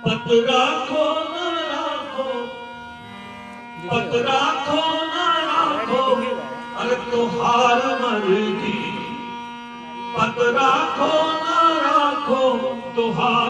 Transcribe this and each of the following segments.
पत राखो न राखो, पत राखो न राखो, अरे तुहार मर्जी। पत राखो न राखो तुहार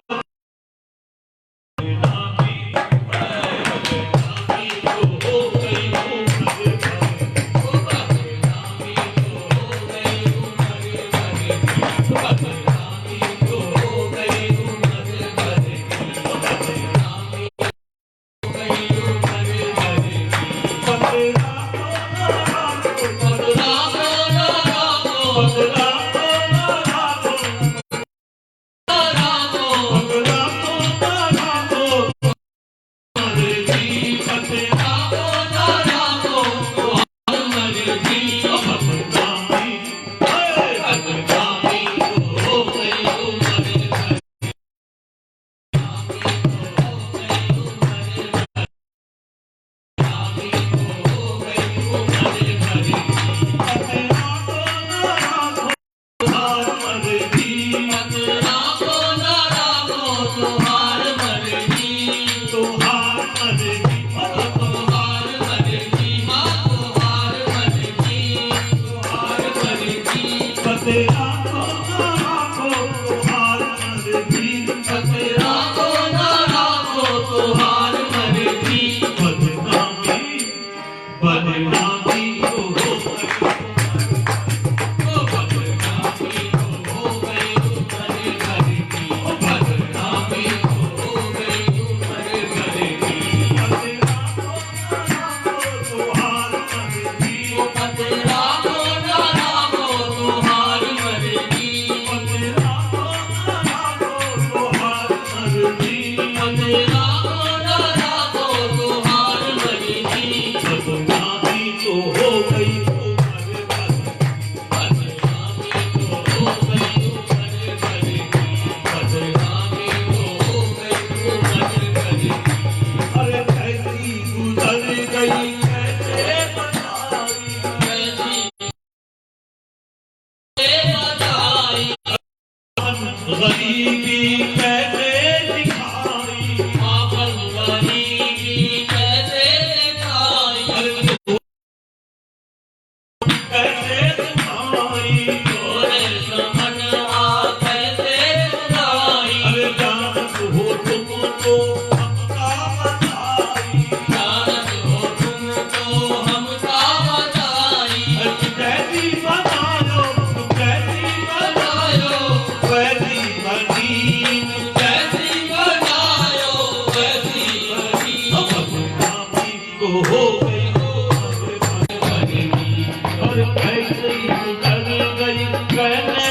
कैसे सुनाई तोरे समनवा कैसे सुनाई। अरे जानत हो तुमको हमका बताई जानत हो तुमको हमका बताई। तू कैसी बनायो तू कैसी बनायो वैसी बनी कैसी बनायो वैसी बनी। बदनामी को हो गई और कैसे कर गई कहने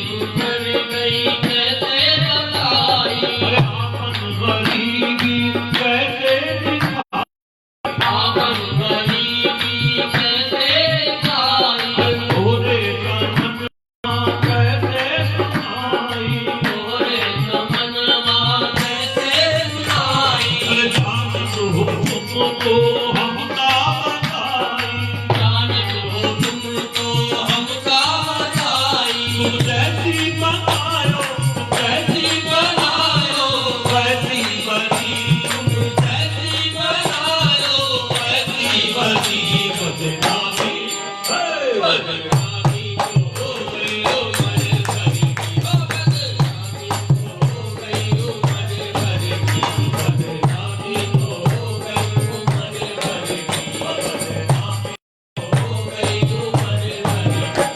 गुजर गई कैसे बताई। अरे आपन गरीबी कैसे दिखाई आपन गरीबी कैसे दिखाई। तोरे कानवा कैसे सुनाई तोरे समनवा कैसे सुनाई। अरे जानत हो तुमको हमका बताई जानत हो तुमको हमका बताई। तुम जैसी बनायो तुम कैसी बनायो वैसी बनी कैसी बनायो वैसी बनी बदनामी बदनामी हो गई ओ मन भरी की। ओ बदनामी हो गई ओ मन भरी की। बदनामी हो गई ओ मन भरी की। बदनामी हो गई ओ मन भरी की।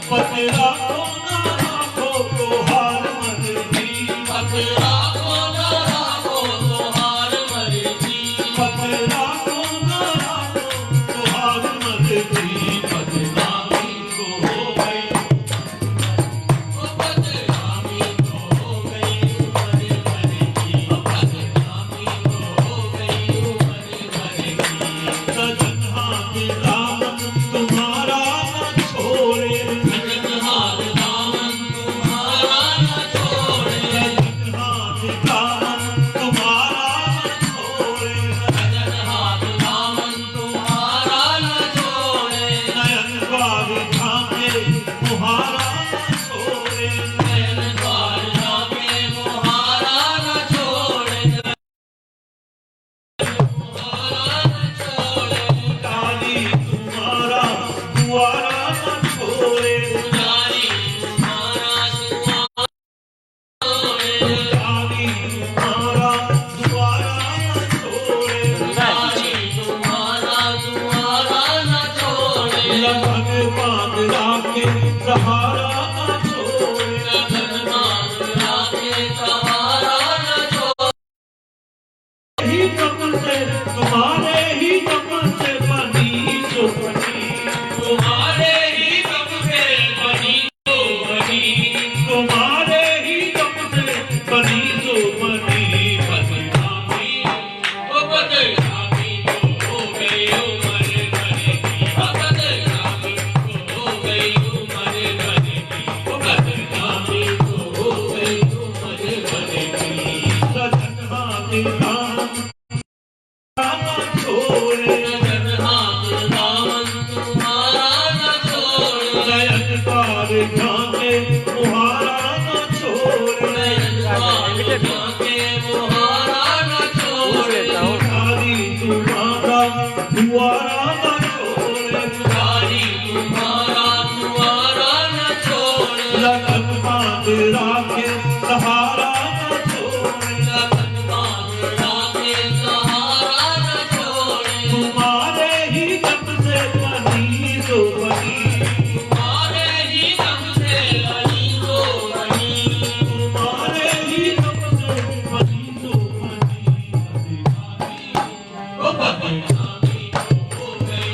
पतरा को ना राखो तो हार मर्जी पतरा को ना राखो तो हार मर्जी। पतरा को ना राखो तो हार मर्जी बदनामी को हो गई ओ बदनामी हो गई ओ मन भरी की। ओ बदनामी हो गई ओ मन भरी की। सजन हाथ दामन तुम्हारा न छोड़े सजन हाथ दामन तुम्हारा न छोड़े। सजन हाथ दामन तुम्हारा न छोड़े सजन हाथ दामन तुम्हारा न छोड़े। नयन द्वार झांके तुम्हारा न छोड़े नयन द्वार झांके मुहारा न छोड़े। मुहारा न छोड़े। पुजारी तुम्हारा द्वारा न छोड़े पुजारी तुम्हारा दुआ छोड़े। पुजारी तुम्हारा द्वारा न छोड़े पुजारी तुम्हारा दुआरा न छोड़े। लगन बांध राखे सहारा न छोड़े लगन बांध राखे सहारा न छोड़े। ही दम से तुम्हारे ही दम से बनी जो बनी तुम्हारे ही दम से बनी तो बनी। तुम्हारे ही दम से बनी जो बनी बदनामी ओ बदनामी हो गई ओ मन भरी की। ओ बदनामी हो गई ओ मन भरी की। ओ बदनामी हो गई ओ मन भरी की। सजन हाथ दामन न छोड़े सजन हाथ दामन तुम्हारा न छोड़े। नयन द्वार झांके तुम्हारा न छोड़े नयन द्वार झांके मुहारा न छोड़े। पुजारी तुम्हारा द्वारा न छोड़े पुजारी तुम्हारा दुआरा न छोड़े। लगन बांध राखे सहारा न छोड़े लगन बांध राखे सहारा न छोड़े। तुम्हारे ही दम से बनी जो बनी तुम्हारे ही दम से बनी तो बनी। तुम्हारे ही दम से बनी जो बनी ओ बदनामी हो गई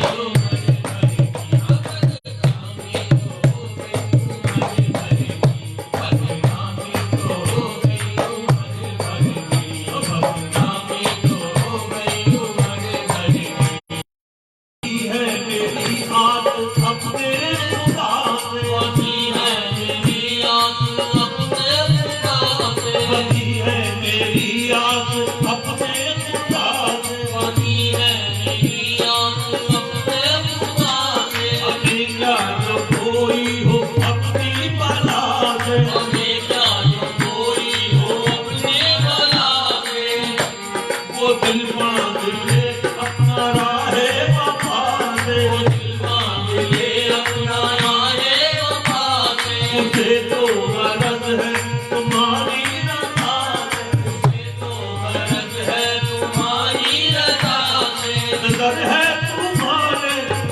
से वो दिल मांगे अपना आए वफा से मुझे तो गरज है तुम्हारी रजा से मुझे तो गरज है तुम्हारी रजा से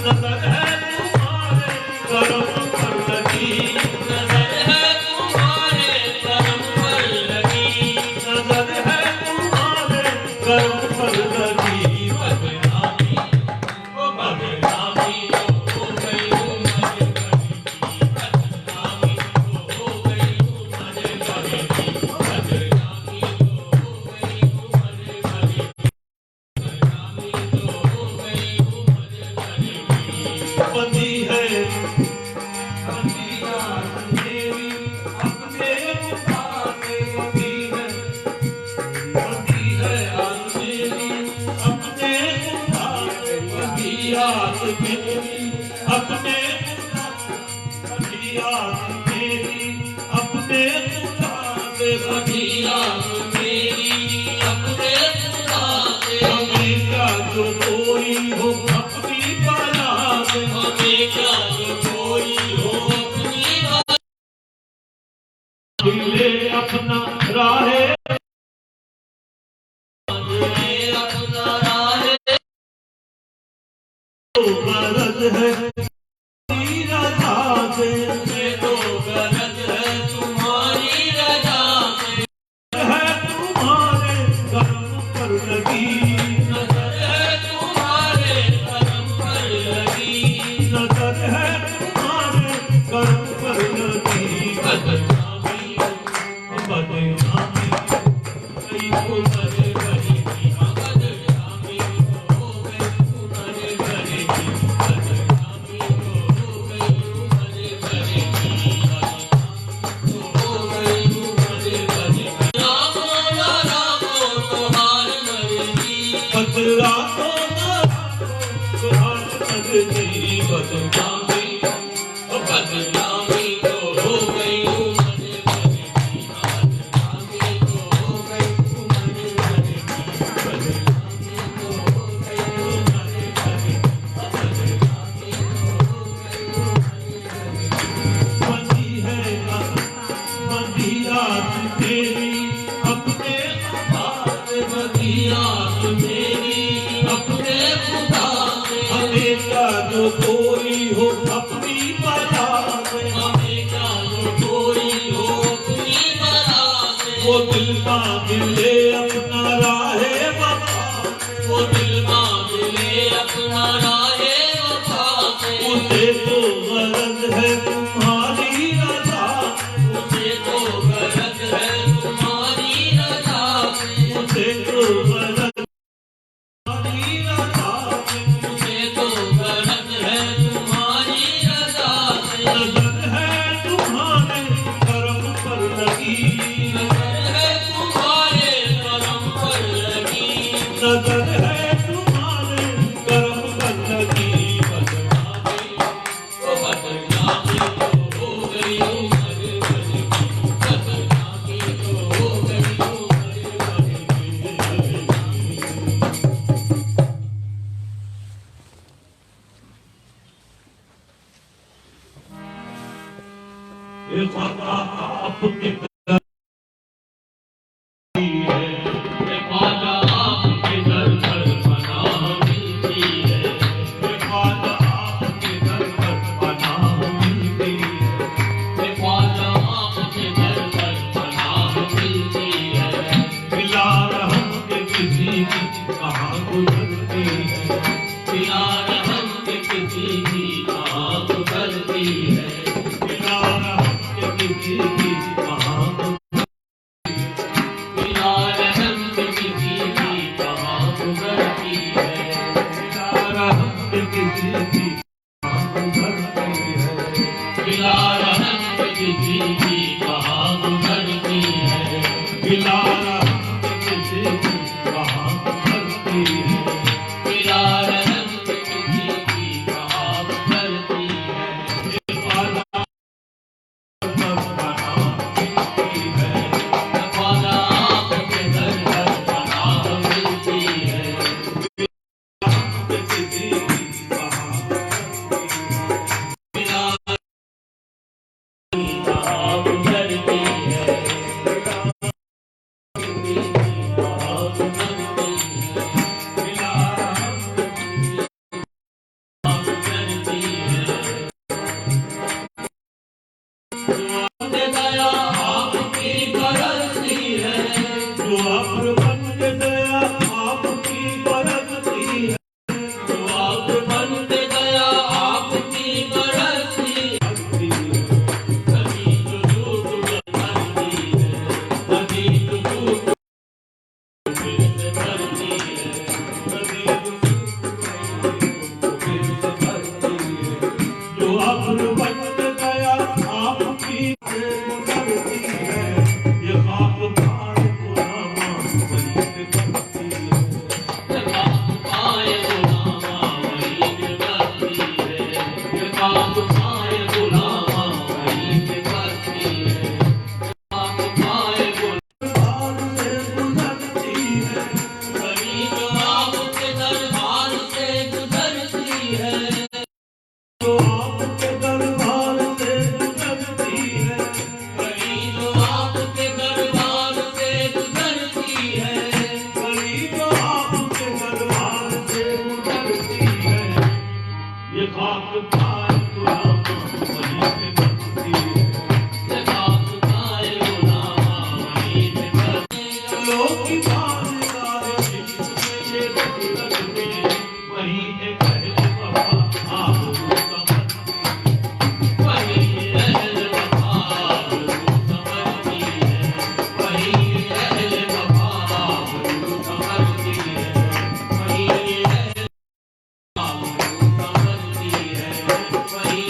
नजर है तुम्हारे करम पर लगी नजर है तुम्हारे करम पर लगी नजर है तुम्हारे करम पर लगी बदनामी वो बदनामी हो गई उम्र बड़ी की बदनामी हो गई उम्र बड़ी की बदनामी हो गई उम्र बड़ी की बदनामी हो गई उम्र बड़ी की बंदी है बंदिया मेरी अपने मुखाते बंदी है आज मेरी अपने मुखाते बंदिया मेरी अपने बंदिया मेरी अपने मुखाते बदिया मेरी अपने खुदा से हमें क्या जो कोई हो अपनी बना दे हमें क्या जो कोई हो अपनी दिले अपना राहे बातें अपना राह तो गरज है तेरी रजा से में तो गरज है तुम्हारी रजा से है तुम्हारे करम पर लगी नजर है तुम्हारे करम पर लगी नजर है तुम्हारे करम पर लगी बदनामी बदनामी गई उम्र बड़ी की बदनामी हो गई उम्र बड़ी की बदनामी हो गई उम्र बड़ी की हो गई उम्र बड़ी की रामो तुम्हार मर्जी बदला तो तुम्हारे मर्जी बदनामी बदनामी तो हो गई उम्र बड़ी की बदनामी तो हो गई उम्र बड़ी की बदनामी तो हो गई उम्र बड़ी की बदनामी तो हो गई उम्र बंदी है बंदिया तेरी अपने हाथ बदिया मेरी अपने खुदा से हमेशा जो कोई हो अपनी बजा से हमें क्या जो कोई हो अपनी बला से वो दिल का मिले अपना राहे वफा वो दिल मांगे अपना राहे वफा से मुझे तो गरज है तुम्हारी रजा मुझे तो गरज है तुम्हारी रजा से मुझे तो गरज तुम्हारी रजा मुझे तो गरज है तुम्हारी रजा से नजर है तुम्हारे करम पर लगी नजर है तुम्हारे करम पर लगी नजर है तुम्हारे करम पर लगी बदनामी वो बदनामी तो हो गई उम्र बड़ी की बदनामी तो हो गई उम्र बड़ी ये ख्वाजा आपके ये ख्वाजा आपके दर पर पनाह मिलती है ये ख्वाजा आपके दर पर पनाह मिलती ये ख्वाजा आपके दर पर पनाह मिलती है बिला रहम के किसी की कहाँ गुजरती है बिना रहम के किसी की कहाँ गुजरती है बिला रहम के किसी की कहाँ बिना रहम के किसी की कहाँ गुजरती है बिला रहम के किसी की कहाँ गुजरती है बिना रहम के किसी की कहाँ गुजरती है बिला रहम के किसी की कहाँ गुजरती है बिना रहम के किसी की कहाँ गुजरती है ख्वाजा आपके दर पर पनाह मिलती है दूध बनते गया आपकी बरसी नदी जो दूध बनती है नदी जो दूध फिर से भरती है नदी जो दूध फिर से भरती है जो अब्र बन गया आपकी से गुजरती है ये खाक पार गुलामा वहीं पे बनती है पाए गुलामा वहीं पे बसती है काब पाए गुलामा वहीं पे बसती है काब पाए पार से गुजरती है गरीब आपके दरबार से गुजरती है जो आपके दरबार से गुजरती है गरीब आपके दरबार से गुजरती है गरीब आपके दरबार से गुजरती है ये खाक पार गुलामा वहीं पे बनती है काब पाए गुलामा वहीं पे बसती है लोग की बादशाह ये गुजरत में वहीं एक अहल वफा आप वही अहल वफा समझती है वही अहल वफा समझती है वही अहल वफा समझती है वही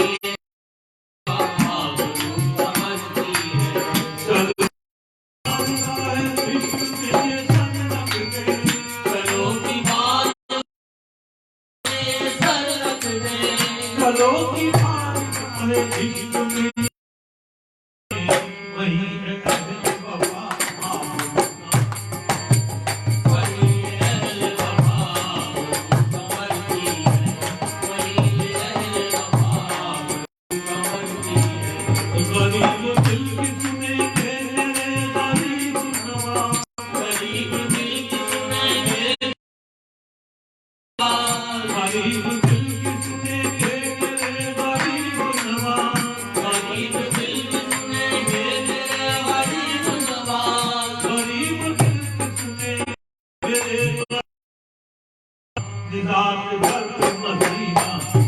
वफा समझती है कलो की बात में सर रख दे कलो की बादशाह इश्क में वहीं एक अहल वफा आप वही अहल वफा समझती है वही अहल वफा समझती है गरीब दिल की सुने मेरे गरीब नवाज गरीब दिल की सुनेंगे गरीब दिल की सुने मेरे गरीब नवाज गरीब दिल की सुनेंगे तेरे गरीब नवाज गरीब दिल की सुने मेरे निजात घर मदीना